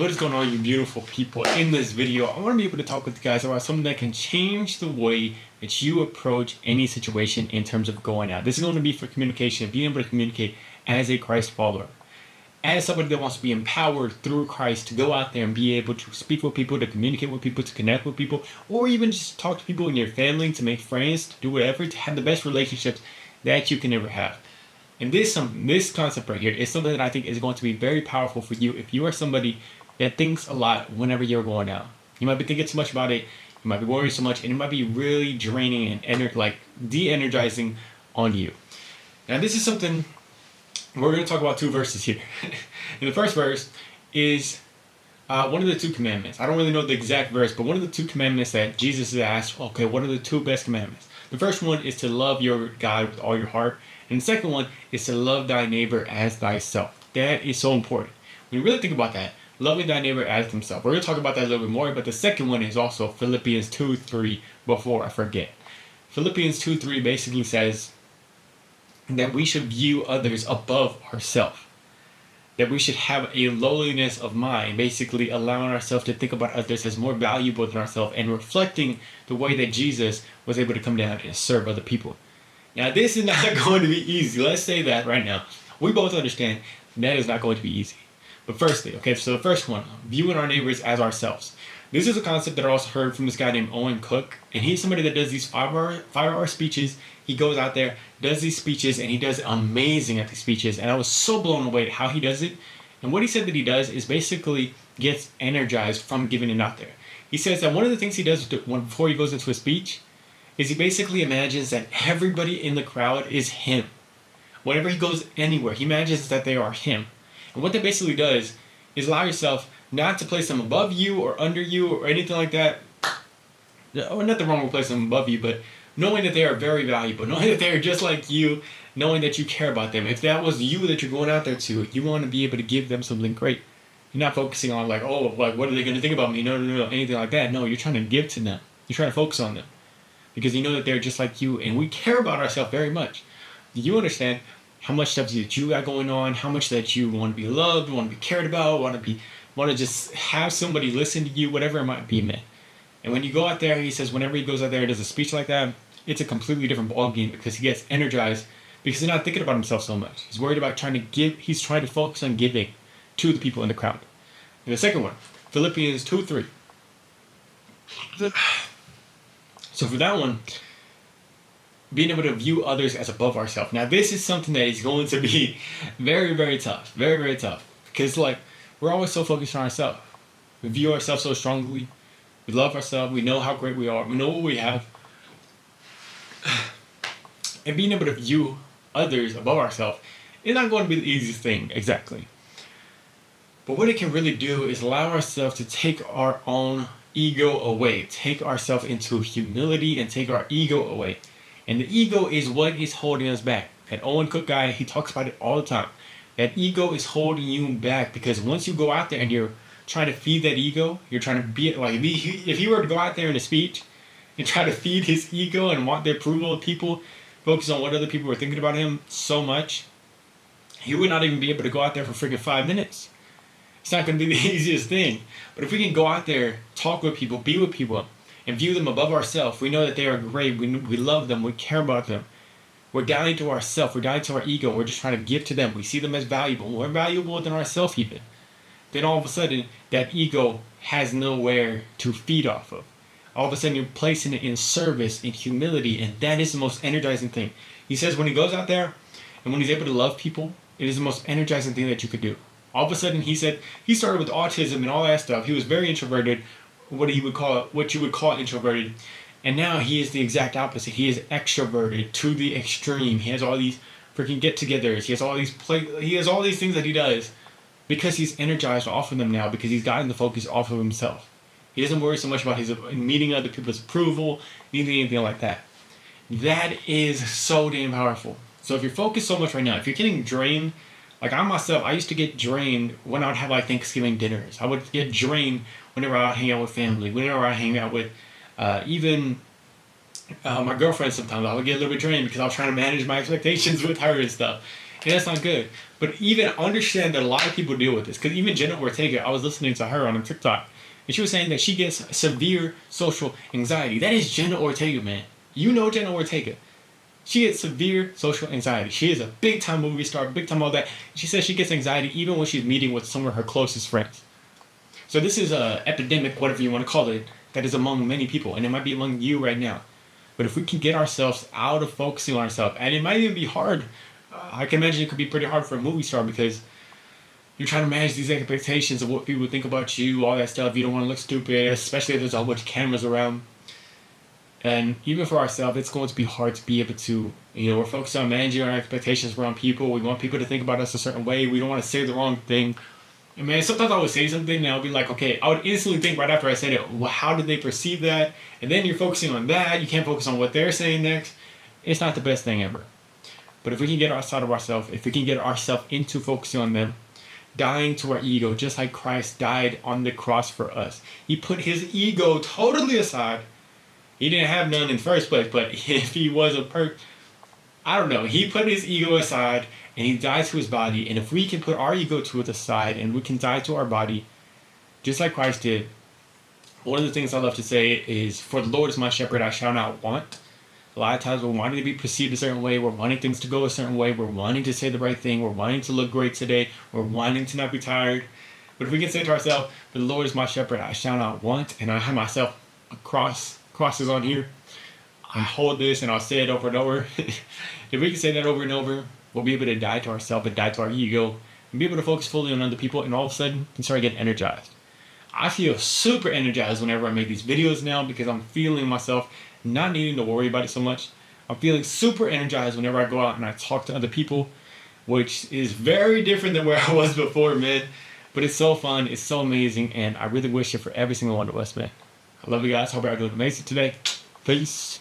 What is going on, you beautiful people? In this video, I want to be able to talk with you guys about something that can change the way that you approach any situation in terms of going out. This is going to be for communication, being able to communicate as a Christ follower. As somebody that wants to be empowered through Christ to go out there and be able to speak with people, to communicate with people, to connect with people, or even just talk to people in your family, to make friends, to do whatever, to have the best relationships that you can ever have. And this concept right here is something that I think is going to be very powerful for you if you are somebody that thinks a lot whenever you're going out. You might be thinking too much about it, you might be worrying so much, and it might be really draining and de-energizing on you. Now this is something, we're going to talk about two verses here. And the first verse is one of the two commandments. I don't really know the exact verse, but one of the two commandments that Jesus has asked, okay, what are the two best commandments? The first one is to love your God with all your heart. And the second one is to love thy neighbor as thyself. That is so important. When you really think about that, loving thy neighbor as himself. We're going to talk about that a little bit more, but the second one is also Philippians 2:3 before I forget. Philippians 2:3 basically says that we should view others above ourselves. That we should have a lowliness of mind, basically allowing ourselves to think about others as more valuable than ourselves and reflecting the way that Jesus was able to come down and serve other people. Now, this is not going to be easy. Let's say that right now. We both understand that is not going to be easy. But firstly, okay, so the first one, viewing our neighbors as ourselves. This is a concept that I also heard from this guy named Owen Cook. And he's somebody that does these 5-hour speeches. He goes out there, does these speeches, and he does amazing at these speeches. And I was so blown away at how he does it. And what he said that he does is basically gets energized from giving it out there. He says that one of the things he does before he goes into a speech is he basically imagines that everybody in the crowd is him. Whenever he goes anywhere, he imagines that they are him. And what that basically does is allow yourself not to place them above you or under you or anything like that. Or nothing wrong with placing them above you, but knowing that they are very valuable, knowing that they are just like you, knowing that you care about them. If that was you that you're going out there to, you want to be able to give them something great. You're not focusing on what are they going to think about me? No, anything like that. No, you're trying to give to them. You're trying to focus on them. Because you know that they're just like you, and we care about ourselves very much. Do you understand how much stuff that you got going on, how much that you want to be loved, want to be cared about, want to just have somebody listen to you, whatever it might be, man. And when you go out there, he says whenever he goes out there and does a speech like that, it's a completely different ballgame because he gets energized because he's not thinking about himself so much. He's worried about trying to give, he's trying to focus on giving to the people in the crowd. And the second one, Philippians 2:3. So for that one, being able to view others as above ourselves. Now this is something that is going to be very, very tough. Very, very tough. Because we're always so focused on ourselves. We view ourselves so strongly. We love ourselves. We know how great we are. We know what we have. And being able to view others above ourselves is not going to be the easiest thing, exactly. But what it can really do is allow ourselves to take our own ego away. Take ourselves into humility and take our ego away. And the ego is what is holding us back. That Owen Cook guy, he talks about it all the time. That ego is holding you back because once you go out there and you're trying to feed that ego, you're trying to be like, if he were to go out there in a speech and try to feed his ego and want the approval of people, focus on what other people were thinking about him so much, he would not even be able to go out there for freaking 5 minutes. It's not going to be the easiest thing. But if we can go out there, talk with people, be with people, and view them above ourselves, we know that they are great, we love them, we care about them. We're dying to ourselves, we're dying to our ego, we're just trying to give to them. We see them as valuable, more valuable than ourselves even. Then all of a sudden, that ego has nowhere to feed off of. All of a sudden, you're placing it in service, in humility, and that is the most energizing thing. He says when he goes out there, and when he's able to love people, it is the most energizing thing that you could do. All of a sudden, he said he started with autism and all that stuff. He was very introverted, what you would call introverted, and now he is the exact opposite. He is extroverted to the extreme. He has all these freaking get-togethers. He has all these things that he does because he's energized off of them now because he's gotten the focus off of himself. He doesn't worry so much about his meeting other people's approval, needing anything like that. That is so damn powerful. So if you're focused so much right now, if you're getting drained. Like I myself, I used to get drained when I would have Thanksgiving dinners. I would get drained whenever I would hang out with family, whenever I hang out with even my girlfriend sometimes. I would get a little bit drained because I was trying to manage my expectations with her and stuff. And that's not good. But even understand that a lot of people deal with this. Because even Jenna Ortega, I was listening to her on a TikTok, and she was saying that she gets severe social anxiety. That is Jenna Ortega, man. You know Jenna Ortega. She gets severe social anxiety. She is a big time movie star, big time all that. She says she gets anxiety even when she's meeting with some of her closest friends. So this is a epidemic, whatever you want to call it, that is among many people, and it might be among you right now. But if we can get ourselves out of focusing on ourselves, and it might even be hard. I can imagine it could be pretty hard for a movie star because you're trying to manage these expectations of what people think about you, all that stuff. You don't want to look stupid, especially if there's a whole bunch of cameras around. And even for ourselves, it's going to be hard to be able to, we're focused on managing our expectations around people. We want people to think about us a certain way. We don't want to say the wrong thing. And man, sometimes I would say something and I'll be like, okay, I would instantly think right after I said it, well, how did they perceive that? And then you're focusing on that. You can't focus on what they're saying next. It's not the best thing ever. But if we can get outside of ourselves, if we can get ourselves into focusing on them, dying to our ego, just like Christ died on the cross for us. He put his ego totally aside. He didn't have none in the first place, but if he was I don't know, he put his ego aside and he died to his body. And if we can put our ego to the side and we can die to our body, just like Christ did, one of the things I love to say is, for the Lord is my shepherd, I shall not want. A lot of times we're wanting to be perceived a certain way, we're wanting things to go a certain way, we're wanting to say the right thing, we're wanting to look great today, we're wanting to not be tired. But if we can say to ourselves, for the Lord is my shepherd, I shall not want, and I have myself crosses on here, I hold this and I'll say it over and over. If we can say that over and over, we'll be able to die to ourselves and die to our ego and be able to focus fully on other people, and all of a sudden can start getting energized. I feel super energized whenever I make these videos now because I'm feeling myself not needing to worry about it so much. I'm feeling super energized whenever I go out and I talk to other people, which is very different than where I was before, man. But it's so fun, it's so amazing, and I really wish it for every single one of us, man. I love you guys. Hope you're doing amazing today. Peace.